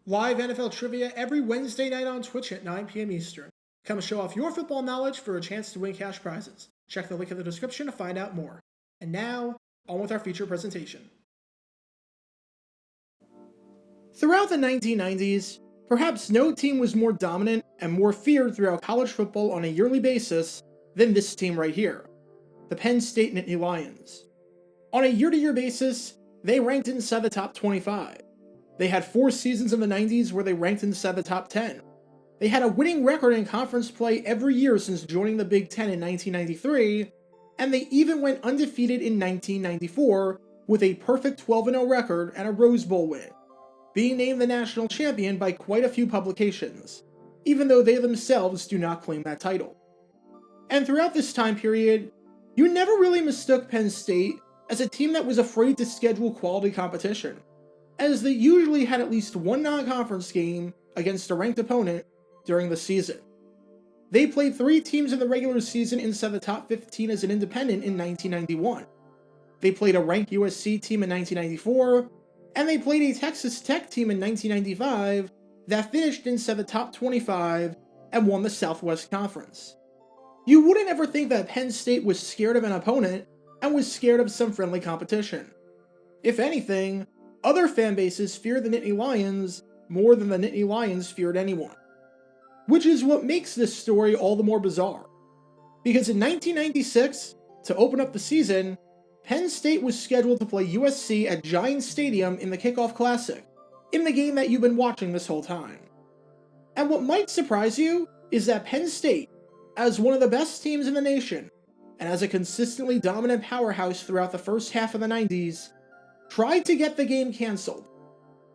Live NFL trivia every Wednesday night on Twitch at 9 p.m. Eastern. Come show off your football knowledge for a chance to win cash prizes. Check the link in the description to find out more. And now, on with our feature presentation. Throughout the 1990s, perhaps no team was more dominant and more feared throughout college football on a yearly basis than this team right here, the Penn State Nittany Lions. On a year-to-year basis, they ranked inside the top 25. They had 4 seasons in the 90s where they ranked inside the top 10. They had a winning record in conference play every year since joining the Big Ten in 1993, and they even went undefeated in 1994 with a perfect 12-0 record and a Rose Bowl win, being named the national champion by quite a few publications, even though they themselves do not claim that title. And throughout this time period, you never really mistook Penn State as a team that was afraid to schedule quality competition, as they usually had at least one non-conference game against a ranked opponent during the season. They played 3 teams in the regular season inside the top 15 as an independent in 1991. They played a ranked USC team in 1994, and they played a Texas Tech team in 1995 that finished inside the top 25 and won the Southwest Conference. You wouldn't ever think that Penn State was scared of an opponent and was scared of some friendly competition. If anything, other fan bases feared the Nittany Lions more than the Nittany Lions feared anyone. Which is what makes this story all the more bizarre. Because in 1996, to open up the season, Penn State was scheduled to play USC at Giants Stadium in the Kickoff Classic, in the game that you've been watching this whole time. And what might surprise you is that Penn State, as one of the best teams in the nation, and as a consistently dominant powerhouse throughout the first half of the 90s, tried to get the game canceled.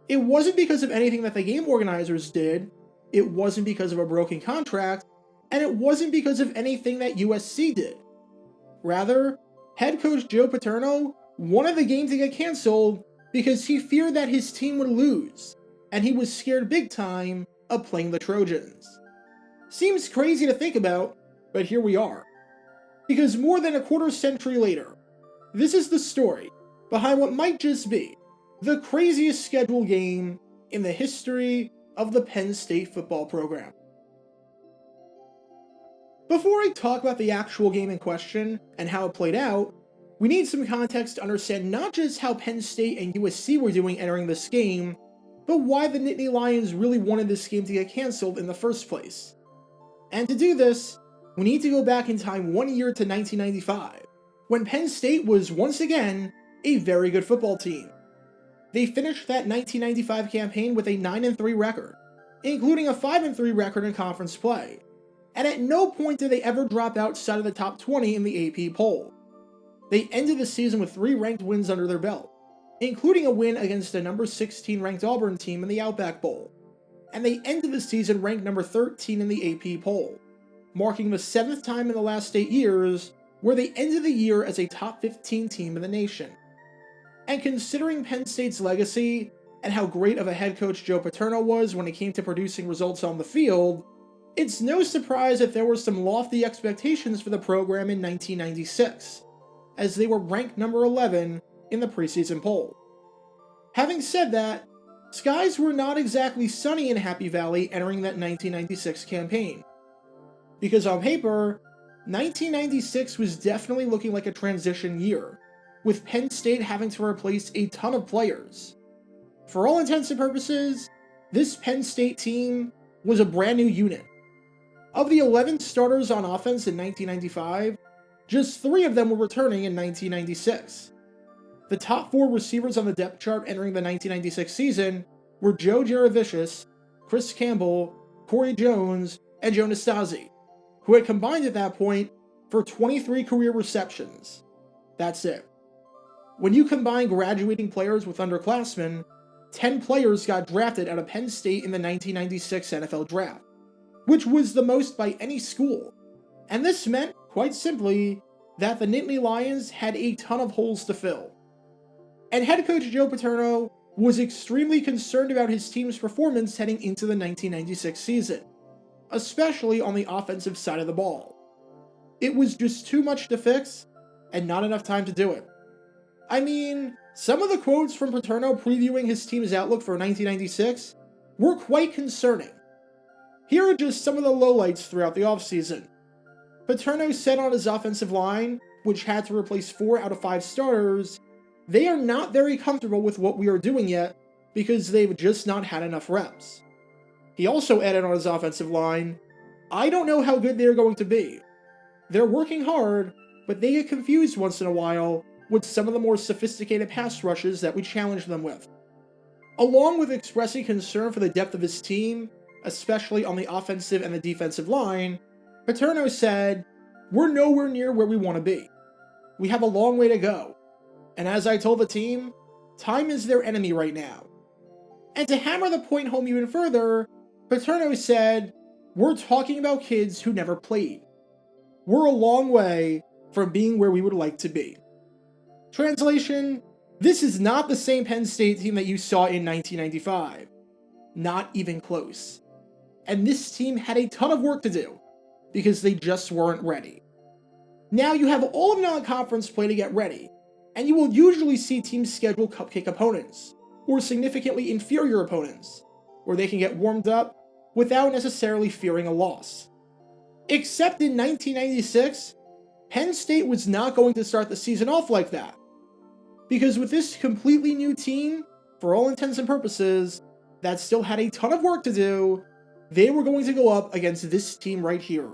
It wasn't because of anything that the game organizers did, it wasn't because of a broken contract, and it wasn't because of anything that USC did. Rather, head coach Joe Paterno wanted the game to get canceled because he feared that his team would lose, and he was scared big time of playing the Trojans. Seems crazy to think about, but here we are. Because more than a quarter century later, this is the story behind what might just be the craziest scheduled game in the history of the Penn State football program. Before I talk about the actual game in question and how it played out, we need some context to understand not just how Penn State and USC were doing entering this game, but why the Nittany Lions really wanted this game to get canceled in the first place. And to do this, we need to go back in time 1 year to 1995, when Penn State was once again a very good football team. They finished that 1995 campaign with a 9-3 record, including a 5-3 record in conference play, and at no point did they ever drop outside of the top 20 in the AP poll. They ended the season with 3 ranked wins under their belt, including a win against the number 16 ranked Auburn team in the Outback Bowl, and they ended the season ranked number 13 in the AP poll, marking the 7th time in the last 8 years where they ended the year as a top 15 team in the nation. And considering Penn State's legacy and how great of a head coach Joe Paterno was when it came to producing results on the field, it's no surprise that there were some lofty expectations for the program in 1996, as they were ranked number 11 in the preseason poll. Having said that, skies were not exactly sunny in Happy Valley entering that 1996 campaign. Because on paper, 1996 was definitely looking like a transition year, with Penn State having to replace a ton of players. For all intents and purposes, this Penn State team was a brand new unit. Of the 11 starters on offense in 1995, just 3 of them were returning in 1996. The top 4 receivers on the depth chart entering the 1996 season were Joe Jaravicius, Chris Campbell, Corey Jones, and Joe Nastasi, who had combined at that point for 23 career receptions. That's it. When you combine graduating players with underclassmen, 10 players got drafted out of Penn State in the 1996 NFL Draft, which was the most by any school. And this meant, quite simply, that the Nittany Lions had a ton of holes to fill. And head coach Joe Paterno was extremely concerned about his team's performance heading into the 1996 season, especially on the offensive side of the ball. It was just too much to fix, and not enough time to do it. I mean, some of the quotes from Paterno previewing his team's outlook for 1996 were quite concerning. Here are just some of the lowlights throughout the offseason. Paterno said on his offensive line, which had to replace 4 out of 5 starters, they are not very comfortable with what we are doing yet because they've just not had enough reps. He also added on his offensive line, I don't know how good they are going to be. They're working hard, but they get confused once in a while with some of the more sophisticated pass rushes that we challenge them with. Along with expressing concern for the depth of his team, especially on the offensive and the defensive line, Paterno said, we're nowhere near where we want to be. We have a long way to go. And as I told the team, time is their enemy right now. And to hammer the point home even further, Paterno said, we're talking about kids who never played. We're a long way from being where we would like to be. Translation, this is not the same Penn State team that you saw in 1995. Not even close. And this team had a ton of work to do, because they just weren't ready. Now you have all of non-conference play to get ready, and you will usually see teams schedule cupcake opponents, or significantly inferior opponents, where they can get warmed up without necessarily fearing a loss. Except in 1996, Penn State was not going to start the season off like that. Because with this completely new team, for all intents and purposes, that still had a ton of work to do, they were going to go up against this team right here,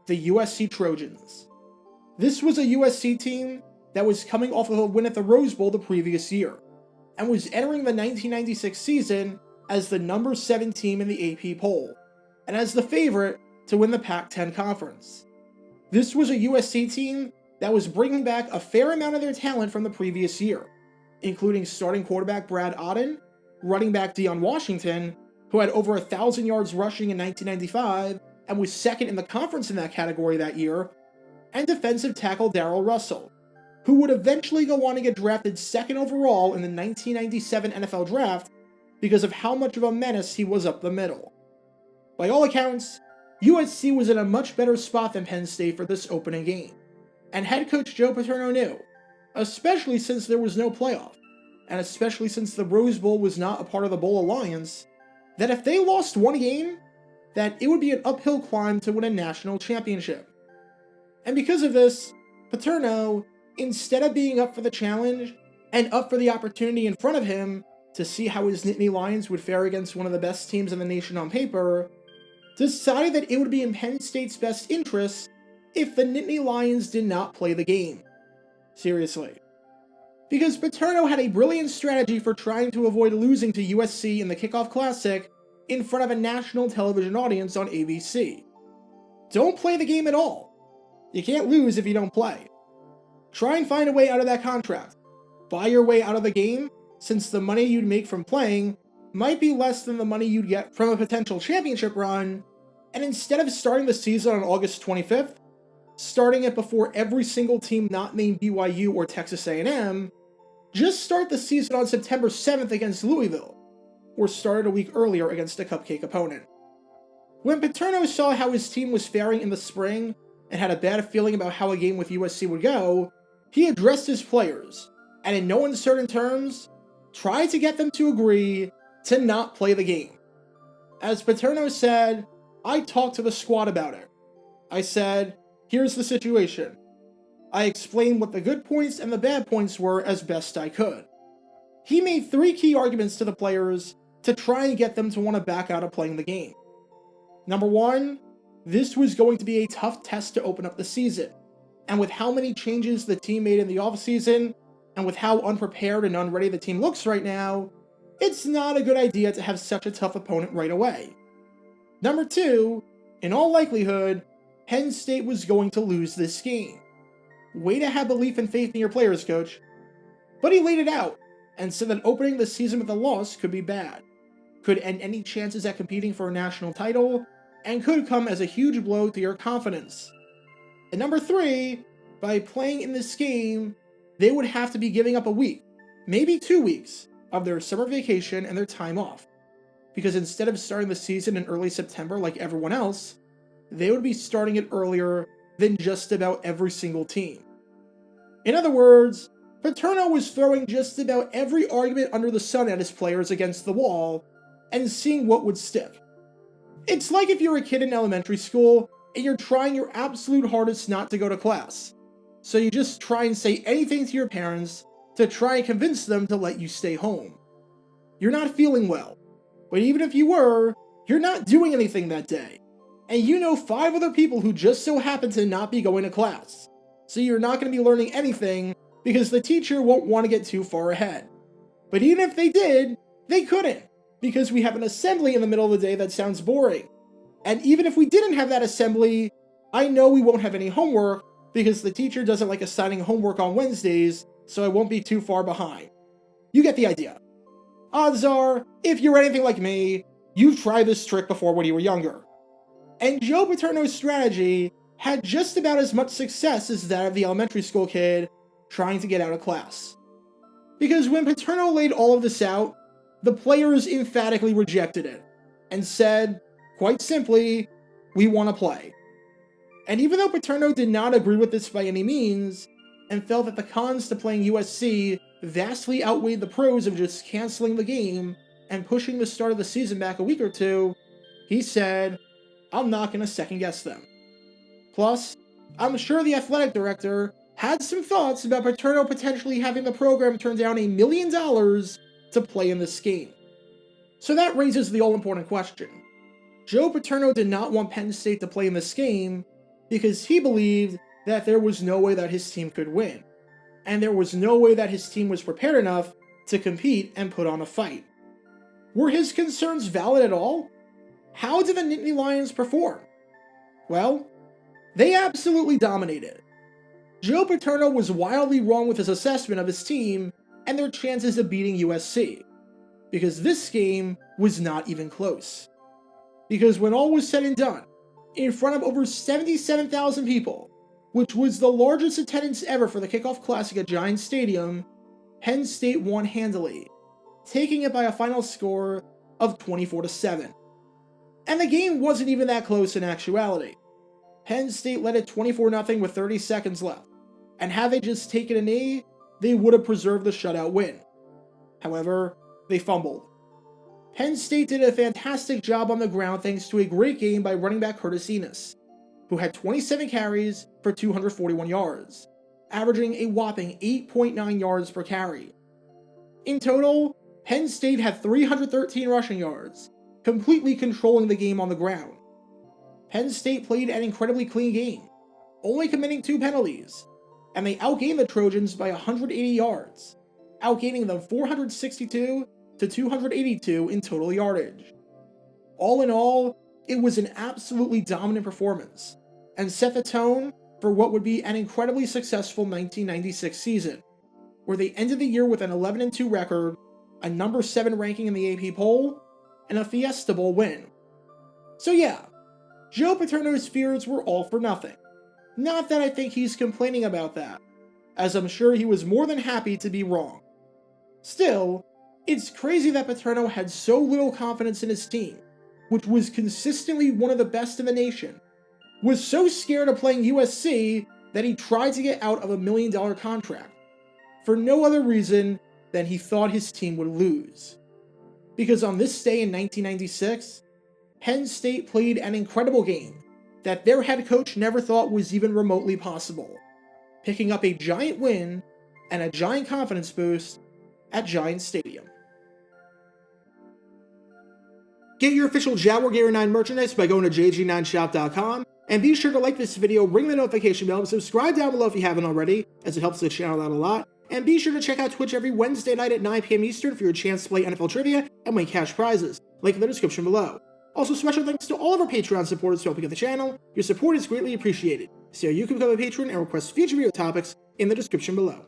the USC Trojans. This was a USC team that was coming off of a win at the Rose Bowl the previous year, and was entering the 1996 season as the number 7 team in the AP poll, and as the favorite to win the Pac-10 conference. This was a USC team that was bringing back a fair amount of their talent from the previous year, including starting quarterback Brad Otten, running back Deion Washington, who had over 1,000 yards rushing in 1995 and was second in the conference in that category that year, and defensive tackle Darrell Russell, who would eventually go on to get drafted 2nd overall in the 1997 NFL Draft because of how much of a menace he was up the middle. By all accounts, USC was in a much better spot than Penn State for this opening game, and head coach Joe Paterno knew, especially since there was no playoff, and especially since the Rose Bowl was not a part of the Bowl Alliance, that if they lost one game, that it would be an uphill climb to win a national championship. And because of this, Paterno, instead of being up for the challenge and up for the opportunity in front of him to see how his Nittany Lions would fare against one of the best teams in the nation on paper, decided that it would be in Penn State's best interest if the Nittany Lions did not play the game. Seriously. Because Paterno had a brilliant strategy for trying to avoid losing to USC in the Kickoff Classic in front of a national television audience on ABC. Don't play the game at all. You can't lose if you don't play. Try and find a way out of that contract. Buy your way out of the game, since the money you'd make from playing might be less than the money you'd get from a potential championship run, and instead of starting the season on August 25th, starting it before every single team not named BYU or Texas A&M, just start the season on September 7th against Louisville, or start it a week earlier against a cupcake opponent. When Paterno saw how his team was faring in the spring, and had a bad feeling about how a game with USC would go, he addressed his players, and in no uncertain terms, tried to get them to agree to not play the game. As Paterno said, I talked to the squad about it. I said, here's the situation. I explained what the good points and the bad points were as best I could. He made 3 key arguments to the players to try and get them to want to back out of playing the game. Number 1, this was going to be a tough test to open up the season, and with how many changes the team made in the offseason, and with how unprepared and unready the team looks right now, it's not a good idea to have such a tough opponent right away. Number 2, in all likelihood, Penn State was going to lose this game. Way to have belief and faith in your players, coach. But he laid it out, and said that opening the season with a loss could be bad, could end any chances at competing for a national title, and could come as a huge blow to your confidence. And number 3, by playing in this game, they would have to be giving up a week, maybe 2 weeks, of their summer vacation and their time off. Because instead of starting the season in early September like everyone else, they would be starting it earlier than just about every single team. In other words, Paterno was throwing just about every argument under the sun at his players against the wall, and seeing what would stick. It's like if you're a kid in elementary school and you're trying your absolute hardest not to go to class. So you just try and say anything to your parents to try and convince them to let you stay home. You're not feeling well, but even if you were, you're not doing anything that day. And you know 5 other people who just so happen to not be going to class. So you're not going to be learning anything because the teacher won't want to get too far ahead. But even if they did, they couldn't, because we have an assembly in the middle of the day that sounds boring. And even if we didn't have that assembly, I know we won't have any homework because the teacher doesn't like assigning homework on Wednesdays, so I won't be too far behind. You get the idea. Odds are, if you're anything like me, you've tried this trick before when you were younger. And Joe Paterno's strategy had just about as much success as that of the elementary school kid trying to get out of class. Because when Paterno laid all of this out, the players emphatically rejected it, and said, quite simply, we want to play. And even though Paterno did not agree with this by any means, and felt that the cons to playing USC vastly outweighed the pros of just canceling the game and pushing the start of the season back a week or two, he said, I'm not going to second guess them. Plus, I'm sure the athletic director had some thoughts about Paterno potentially having the program turn down $1 million to play in this game. So that raises the all-important question. Joe Paterno did not want Penn State to play in this game because he believed that there was no way that his team could win, and there was no way that his team was prepared enough to compete and put on a fight. Were his concerns valid at all? How did the Nittany Lions perform? Well, they absolutely dominated. Joe Paterno was wildly wrong with his assessment of his team and their chances of beating USC, because this game was not even close. Because when all was said and done, in front of over 77,000 people, which was the largest attendance ever for the Kickoff Classic at Giants Stadium, Penn State won handily, taking it by a final score of 24-7. And the game wasn't even that close in actuality. Penn State led it 24-0 with 30 seconds left, and had they just taken a knee, they would have preserved the shutout win. However, they fumbled. Penn State did a fantastic job on the ground thanks to a great game by running back Curtis Enos, who had 27 carries for 241 yards, averaging a whopping 8.9 yards per carry. In total, Penn State had 313 rushing yards, completely controlling the game on the ground. Penn State played an incredibly clean game, only committing 2 penalties, and they outgained the Trojans by 180 yards, outgaining them 462 to 282 in total yardage. All in all, it was an absolutely dominant performance, and set the tone for what would be an incredibly successful 1996 season, where they ended the year with an 11-2 record, a number 7 ranking in the AP poll, and a Fiesta Bowl win. So yeah, Joe Paterno's fears were all for nothing. Not that I think he's complaining about that, as I'm sure he was more than happy to be wrong. Still, it's crazy that Paterno had so little confidence in his team, which was consistently one of the best in the nation, was so scared of playing USC that he tried to get out of a $1 million contract, for no other reason than he thought his team would lose. Because on this day in 1996, Penn State played an incredible game that their head coach never thought was even remotely possible, picking up a giant win and a giant confidence boost at Giants Stadium. Get your official Jaguar Gear 9 merchandise by going to jg9shop.com, and be sure to like this video, ring the notification bell, and subscribe down below if you haven't already, as it helps the channel out a lot. And be sure to check out Twitch every Wednesday night at 9 p.m. Eastern for your chance to play NFL Trivia and win cash prizes, link in the description below. Also, special thanks to all of our Patreon supporters for helping out the channel. Your support is greatly appreciated. See how you can become a patron and request future video topics in the description below.